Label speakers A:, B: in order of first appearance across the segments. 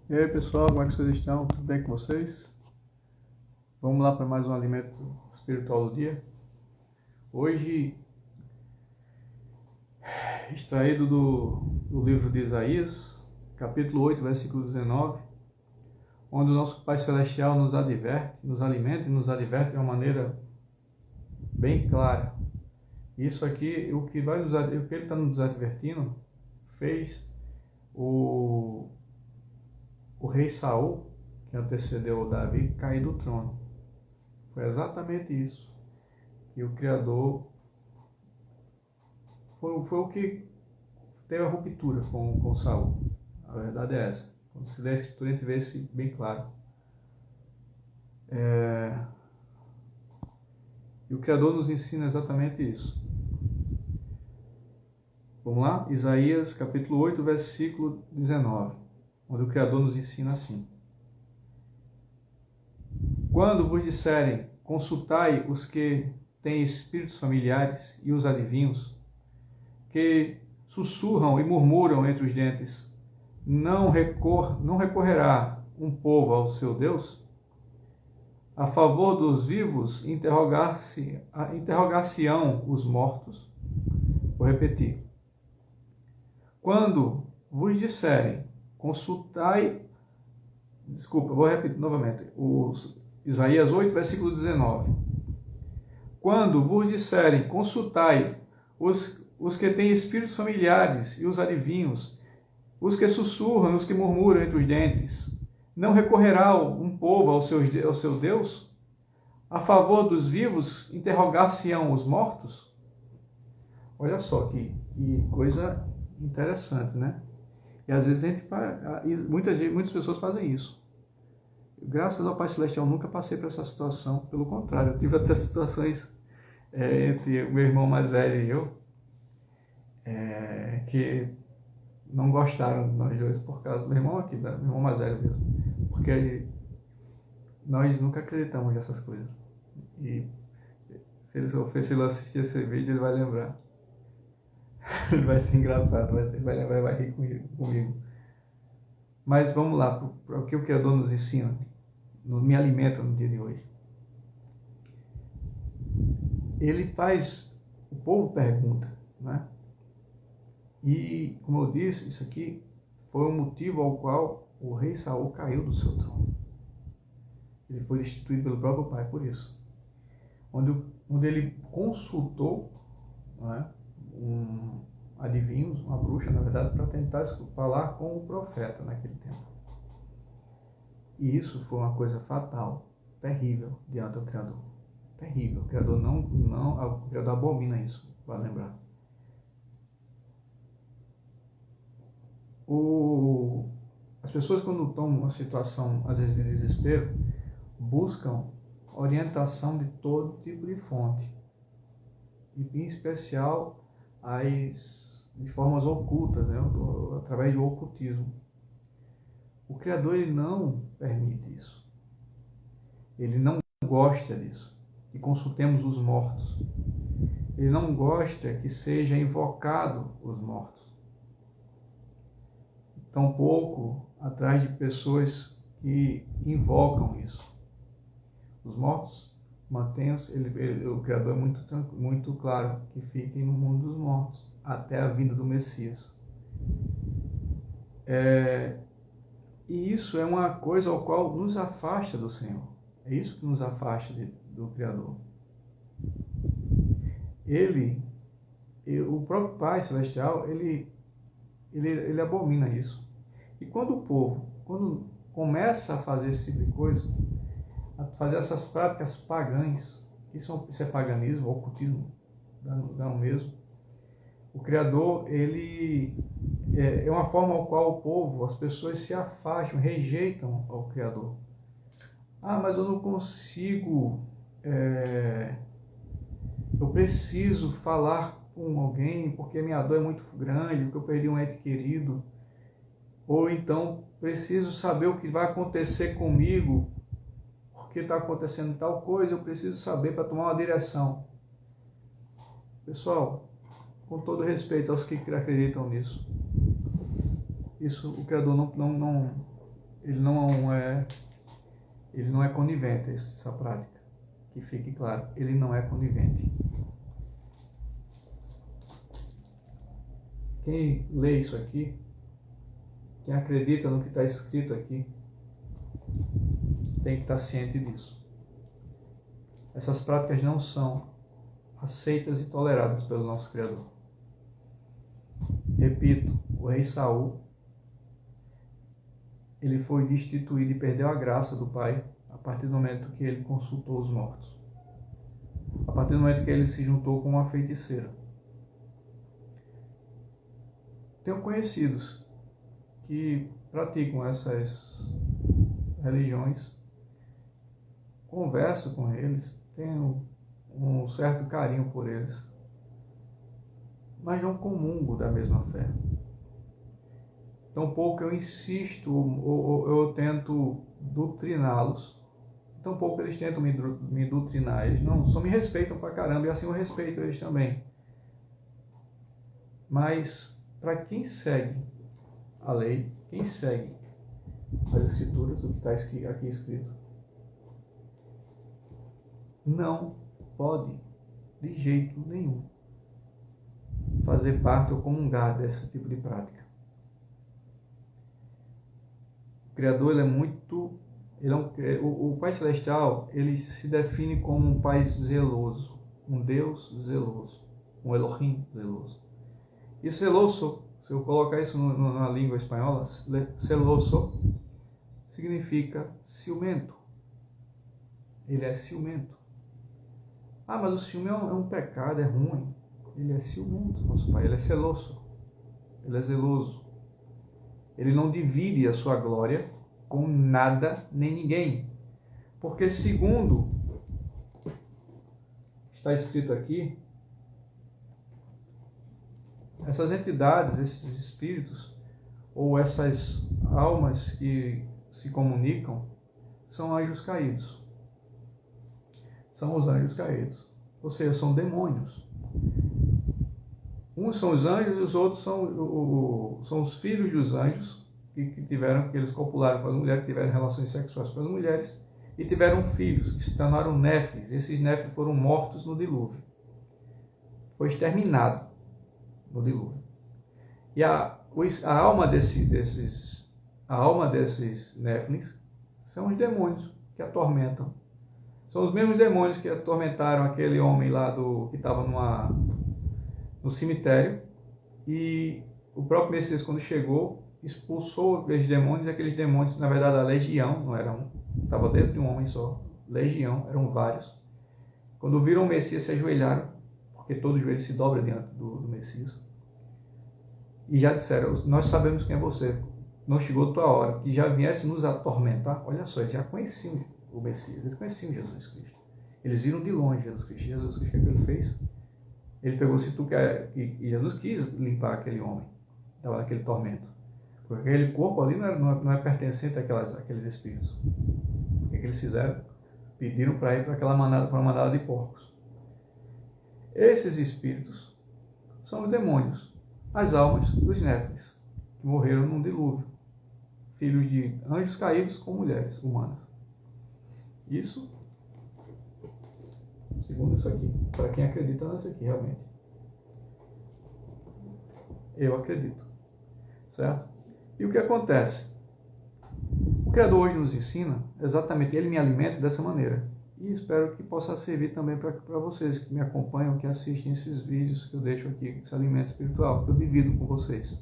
A: E aí pessoal, como é que vocês estão? Tudo bem com vocês? Vamos lá para mais um alimento espiritual do dia. Hoje, extraído do livro de Isaías, capítulo 8, versículo 19, onde o nosso Pai Celestial nos adverte, nos alimenta e nos adverte de uma maneira bem clara. Isso aqui, o que ele está nos advertindo, fez o rei Saul, que antecedeu Davi, cair do trono. Foi exatamente isso. E o Criador foi o que teve a ruptura com Saul. A verdade é essa. Quando se lê a Escritura, a gente vê isso bem claro. E o Criador nos ensina exatamente isso. Vamos lá? Isaías capítulo 8, versículo 19, onde o Criador nos ensina assim: Quando vos disserem, consultai os que têm espíritos familiares e os adivinhos, que sussurram e murmuram entre os dentes, não recorrerá um povo ao seu Deus? A favor dos vivos, interrogar-se-ão os mortos. Vou repetir. Quando vos disserem, consultai... Desculpa, vou repetir novamente. Isaías 8, versículo 19. Quando vos disserem, consultai os que têm espíritos familiares e os adivinhos, os que sussurram e os que murmuram entre os dentes, não recorrerá um povo ao seu Deus? A favor dos vivos, interrogar-se-ão os mortos? Olha só que coisa interessante, né? E às vezes muitas pessoas fazem isso. Graças ao Pai Celestial, nunca passei por essa situação. Pelo contrário, eu tive até situações entre o meu irmão mais velho e eu, que não gostaram de nós dois por causa do meu irmão aqui, do meu irmão mais velho mesmo. Porque nós nunca acreditamos nessas coisas. E se ele assistir esse vídeo, ele vai lembrar. Ele vai ser engraçado, ele vai lembrar e vai rir comigo. Mas vamos lá, para o que o Criador nos ensina, me alimenta no dia de hoje. Ele faz, o povo pergunta, né? E, como eu disse, isso aqui foi o motivo ao qual o rei Saul caiu do seu trono. Ele foi destituído pelo próprio pai por isso. Onde ele consultou, né, adivinhos, uma bruxa, na verdade, para tentar falar com o profeta naquele tempo. E isso foi uma coisa fatal, terrível, diante do Criador. Terrível. O Criador o Criador abomina isso, para lembrar. As pessoas, quando estão numa situação, às vezes, de desespero, buscam orientação de todo tipo de fonte. E, em especial, de formas ocultas, né? Através do ocultismo. O Criador, ele não permite isso. Ele não gosta disso. Que consultemos os mortos. Ele não gosta que seja invocado os mortos. Tampouco atrás de pessoas que invocam isso. Os mortos, mantenham-se, o Criador é muito claro, que fiquem no mundo dos mortos, até a vinda do Messias. E isso é uma coisa ao qual nos afasta do Senhor. É isso que nos afasta do Criador. O próprio Pai Celestial, ele abomina isso. E quando o povo, começa a fazer esse tipo de coisa, a fazer essas práticas pagãs, isso é paganismo, ocultismo, dá o mesmo. O Criador, ele é uma forma ao qual o povo, as pessoas se afastam, rejeitam ao Criador. Mas eu não consigo, eu preciso falar com alguém porque minha dor é muito grande, porque eu perdi um ente querido. Ou então, preciso saber o que vai acontecer comigo, porque está acontecendo tal coisa, eu preciso saber para tomar uma direção. Pessoal, com todo respeito aos que acreditam nisso, isso o Criador ele não é conivente, essa prática. Que fique claro, ele não é conivente. Quem lê isso aqui, quem acredita no que está escrito aqui, tem que estar ciente disso. Essas práticas não são aceitas e toleradas pelo nosso Criador. Repito, o rei Saul, ele foi destituído e perdeu a graça do Pai a partir do momento que ele consultou os mortos. A partir do momento que ele se juntou com uma feiticeira. Tenho conhecidos que praticam essas religiões, converso com eles, tenho um certo carinho por eles, mas não comungo da mesma fé. Tampouco eu insisto ou eu tento doutriná-los. Tampouco eles tentam me doutrinar. Eles não só me respeitam pra caramba e assim eu respeito eles também. Mas para quem segue a lei, quem segue as escrituras, o que está aqui escrito, não pode de jeito nenhum fazer parte ou comungar desse tipo de prática. O Criador, ele é muito... o Pai Celestial, ele se define como um Pai zeloso, um Deus zeloso, um Elohim zeloso. E zeloso, se eu colocar isso na língua espanhola, zeloso significa ciumento. Ele é ciumento. Ah, mas o ciúme é um pecado, é ruim. Ele é ciumento, nosso Pai. Ele é celoso. Ele é zeloso. Ele não divide a sua glória com nada nem ninguém. Porque segundo está escrito aqui, essas entidades, esses espíritos, ou essas almas que se comunicam, são anjos caídos. São os anjos caídos. Ou seja, são demônios. Uns são os anjos e os outros são os filhos dos anjos que eles copularam com as mulheres, que tiveram relações sexuais com as mulheres e tiveram filhos que se tornaram néfis. Esses néfis foram mortos no dilúvio. Foi exterminado no dilúvio. E a alma desses néfilins são os demônios que atormentam. São os mesmos demônios que atormentaram aquele homem lá que estava no cemitério, e o próprio Messias, quando chegou, expulsou aqueles demônios, na verdade a legião, não era um, estava dentro de um homem só, legião, eram vários. Quando viram o Messias, se ajoelharam, porque todo joelho se dobra diante do Messias, e já disseram: nós sabemos quem é você, não chegou a tua hora, que já viesse nos atormentar. Olha só, eles já conheciam o Messias, eles conheciam Jesus Cristo, eles viram de longe Jesus Cristo. Jesus Cristo, o que ele fez? Ele pegou, se tu quer, e Jesus quis limpar aquele homem, estava naquele tormento, porque aquele corpo ali não é pertencente àqueles espíritos. O que eles fizeram? Pediram para ir para uma manada de porcos. Esses espíritos são os demônios, as almas dos néfilins, que morreram num dilúvio, filhos de anjos caídos com mulheres humanas. Isso, segundo isso aqui, para quem acredita nisso aqui, realmente. Eu acredito, certo? E o que acontece? O Criador hoje nos ensina exatamente, ele me alimenta dessa maneira. E espero que possa servir também para vocês que me acompanham, que assistem esses vídeos que eu deixo aqui, esse alimento espiritual, que eu divido com vocês.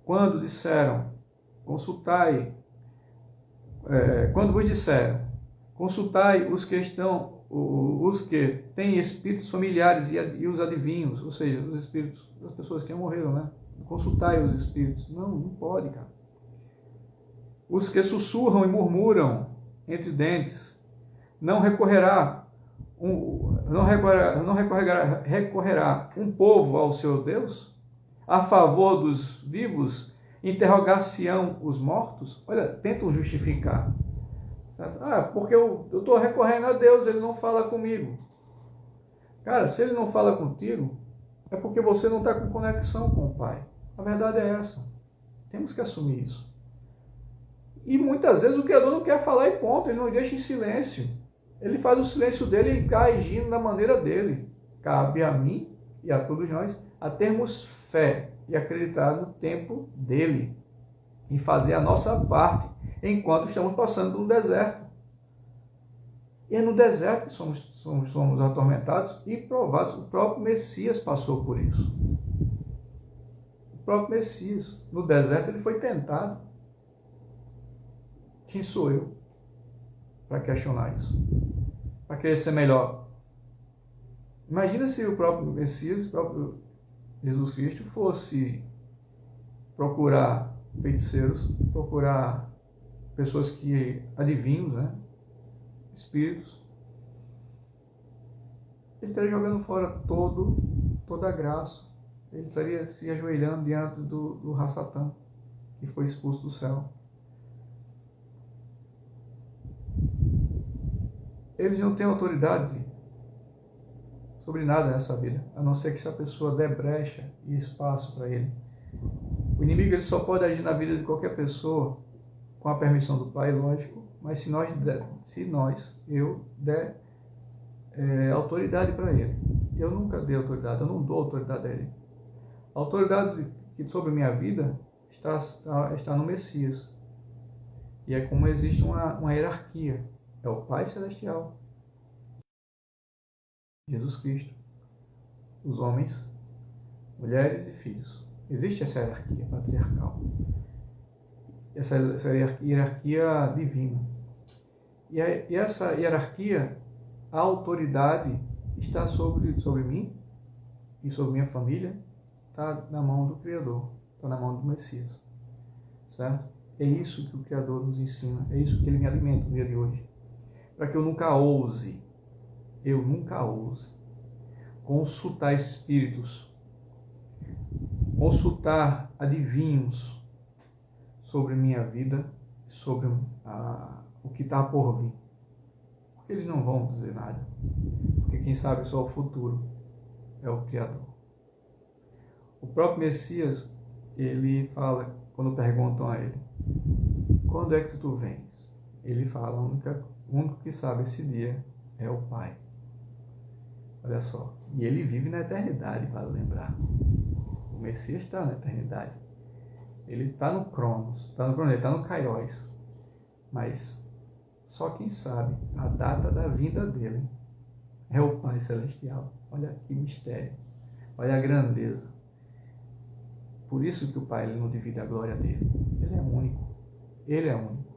A: Quando disseram, consultai, quando vos disseram, consultai os que têm espíritos familiares e os adivinhos, ou seja, os espíritos das pessoas que morreram, né? Consultai os espíritos. Não pode, cara. Os que sussurram e murmuram entre dentes, não recorrerá um povo ao seu Deus? A favor dos vivos, interrogar-se-ão os mortos? Olha, tentam justificar. Porque eu estou recorrendo a Deus, ele não fala comigo. Cara, se ele não fala contigo, é porque você não está com conexão com o Pai. A verdade é essa. Temos que assumir isso. E muitas vezes o Criador não quer falar e ponto, ele não deixa em silêncio. Ele faz o silêncio dele e ele está agindo da maneira dele. Cabe a mim e a todos nós a termos fé e acreditar no tempo dele e fazer a nossa parte enquanto estamos passando no deserto. E é no deserto que somos atormentados e provados. O próprio Messias passou por isso. O próprio Messias, no deserto, ele foi tentado. Quem sou eu para questionar isso? Para querer ser melhor? Imagina se o próprio Messias, o próprio Jesus Cristo, fosse procurar feiticeiros, procurar pessoas que adivinhos, né? Espíritos. Ele estaria jogando fora toda a graça. Ele estaria se ajoelhando diante do Ra-Satã, que foi expulso do céu. Eles não têm autoridade sobre nada nessa vida, a não ser que se a pessoa der brecha e espaço para ele. O inimigo ele só pode agir na vida de qualquer pessoa com a permissão do Pai, lógico, mas se eu der autoridade para ele. Eu nunca dei autoridade, eu não dou autoridade a ele. A autoridade sobre minha vida está no Messias. E é como existe uma hierarquia. É o Pai Celestial, Jesus Cristo, os homens, mulheres e filhos. Existe essa hierarquia patriarcal, essa hierarquia divina. E essa hierarquia, a autoridade está sobre mim e sobre minha família, está na mão do Criador, está na mão do Messias. Certo? É isso que o Criador nos ensina, é isso que Ele me alimenta no dia de hoje. Para que eu nunca ouse consultar espíritos, consultar adivinhos sobre minha vida, sobre o que está por vir. Porque eles não vão dizer nada. Porque quem sabe só o futuro é o Criador. O próprio Messias, ele fala, quando perguntam a ele, quando é que tu vens? Ele fala, o único que sabe esse dia é o Pai. Olha só. E ele vive na eternidade, vale lembrar. O Messias está na eternidade. Ele está no Cronos, ele está no Kairos. Mas só quem sabe a data da vinda dele é o Pai Celestial. Olha que mistério. Olha a grandeza. Por isso que o Pai ele não divide a glória dele. Ele é único. Ele é único.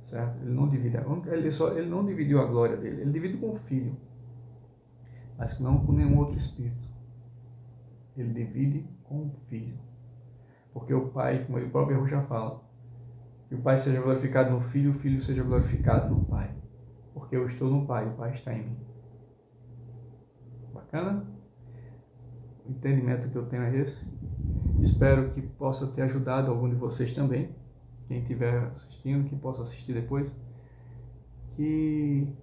A: Certo? Ele não divide ele não dividiu a glória dele. Ele divide com o Filho, mas não com nenhum outro espírito. Ele divide com o Filho. Porque o Pai, como ele próprio já fala, que o Pai seja glorificado no Filho, o Filho seja glorificado no Pai. Porque eu estou no Pai, o Pai está em mim. Bacana? O entendimento que eu tenho é esse. Espero que possa ter ajudado algum de vocês também. Quem estiver assistindo, que possa assistir depois. Que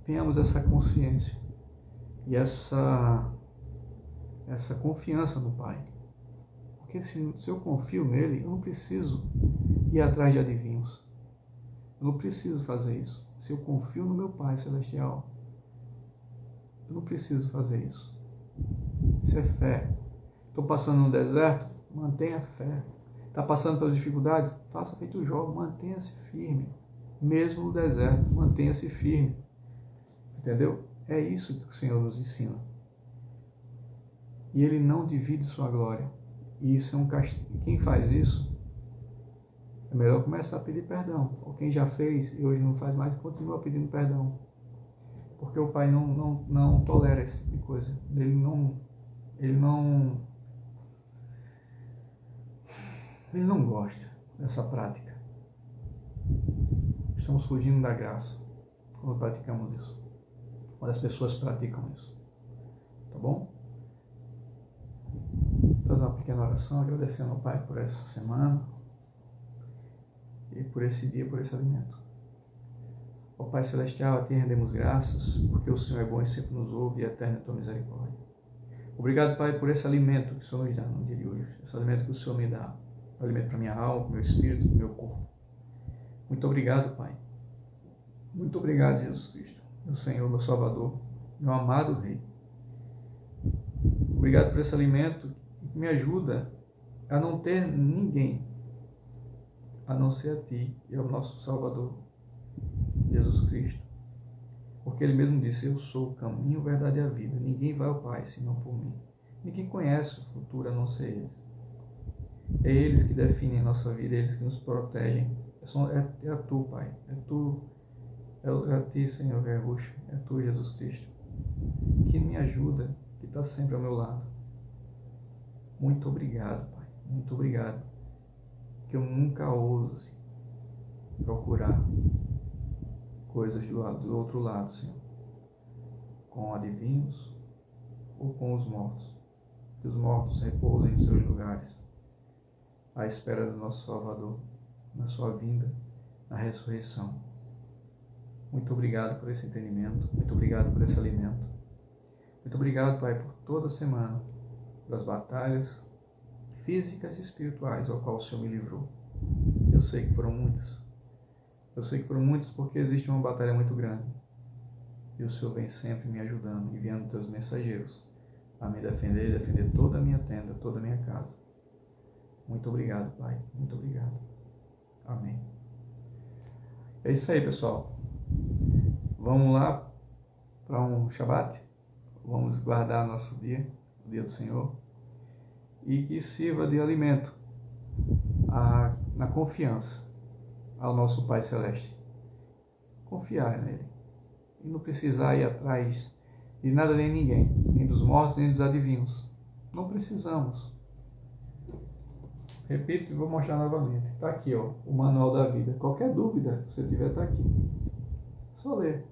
A: tenhamos essa consciência e essa confiança no Pai. Porque se eu confio nele, eu não preciso ir atrás de adivinhos. Eu não preciso fazer isso. Se eu confio no meu Pai Celestial, eu não preciso fazer isso. Isso é fé. Estou passando no deserto? Mantenha a fé. Está passando pelas dificuldades? Faça feito o Jó, mantenha-se firme. Mesmo no deserto, mantenha-se firme. Entendeu? É isso que o Senhor nos ensina. E Ele não divide sua glória. E isso é um castigo. Quem faz isso, é melhor começar a pedir perdão. Ou quem já fez e hoje não faz mais, continua pedindo perdão. Porque o Pai não tolera esse tipo de coisa. Ele não gosta dessa prática. Estamos fugindo da graça quando praticamos isso. Quando as pessoas praticam isso. Tá bom? Vou fazer uma pequena oração agradecendo ao Pai por essa semana e por esse dia, por esse alimento. Ó Pai Celestial, a Ti rendemos graças, porque o Senhor é bom e sempre nos ouve e eterna é a Tua misericórdia. Obrigado, Pai, por esse alimento que o Senhor nos dá no dia de hoje. Esse alimento que o Senhor me dá. Alimento para minha alma, para o meu espírito, para o meu corpo. Muito obrigado, Pai. Muito obrigado, Jesus Cristo, meu Senhor, meu Salvador, meu amado Rei. Obrigado por esse alimento que me ajuda a não ter ninguém a não ser a Ti e ao nosso Salvador, Jesus Cristo. Porque Ele mesmo disse, eu sou o caminho, a verdade e a vida. Ninguém vai ao Pai senão por mim. Ninguém conhece o futuro a não ser eles. É eles que definem a nossa vida, é eles que nos protegem. É Tu, Pai. É a Ti, Senhor Verrucho. É Tu, Jesus Cristo, que me ajuda, que está sempre ao meu lado. Muito obrigado, Pai. Muito obrigado. Que eu nunca ouse procurar coisas do outro lado, Senhor, com adivinhos ou com os mortos. Que os mortos repousem em seus lugares, à espera do nosso Salvador, na sua vinda, na ressurreição. Muito obrigado por esse entendimento, muito obrigado por esse alimento. Muito obrigado, Pai, por toda a semana, das batalhas físicas e espirituais ao qual o Senhor me livrou. Eu sei que foram muitas. Eu sei que foram muitas porque existe uma batalha muito grande. E o Senhor vem sempre me ajudando, enviando teus mensageiros a me defender e defender toda a minha tenda, toda a minha casa. Muito obrigado, Pai. Muito obrigado. Amém. É isso aí, pessoal. Vamos lá para um Shabat. Vamos guardar nosso dia, o dia do Senhor. E que sirva de alimento na confiança ao nosso Pai Celeste. Confiar nele. E não precisar ir atrás de nada nem ninguém, nem dos mortos, nem dos adivinhos. Não precisamos. Repito e vou mostrar novamente. Está aqui, ó, o Manual da Vida. Qualquer dúvida que você tiver, está aqui. Só ler.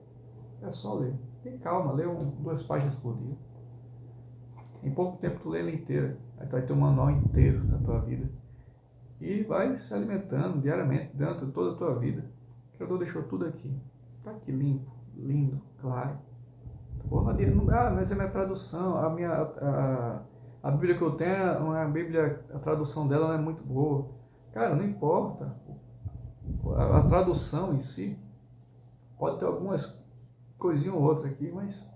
A: É só ler. Tem calma, lê 2 páginas por dia. Em pouco tempo tu lê ela inteira. Aí tu vai ter um manual inteiro da tua vida. E vai se alimentando diariamente durante toda a tua vida. O Criador deixou tudo aqui. Está aqui limpo, lindo, claro. Mas é minha tradução. A Bíblia que eu tenho, a tradução dela não é muito boa. Cara, não importa. A tradução em si pode ter algumas coisinhas ou outras aqui, mas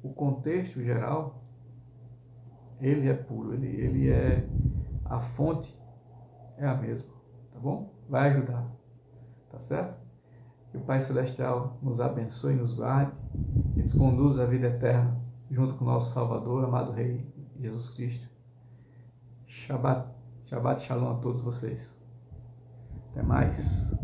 A: o contexto geral, ele é puro, ele é a fonte, é a mesma, tá bom? Vai ajudar, tá certo? Que o Pai Celestial nos abençoe, nos guarde e nos conduza à vida eterna, junto com o nosso Salvador, amado Rei Jesus Cristo. Shabbat Shalom a todos vocês. Até mais.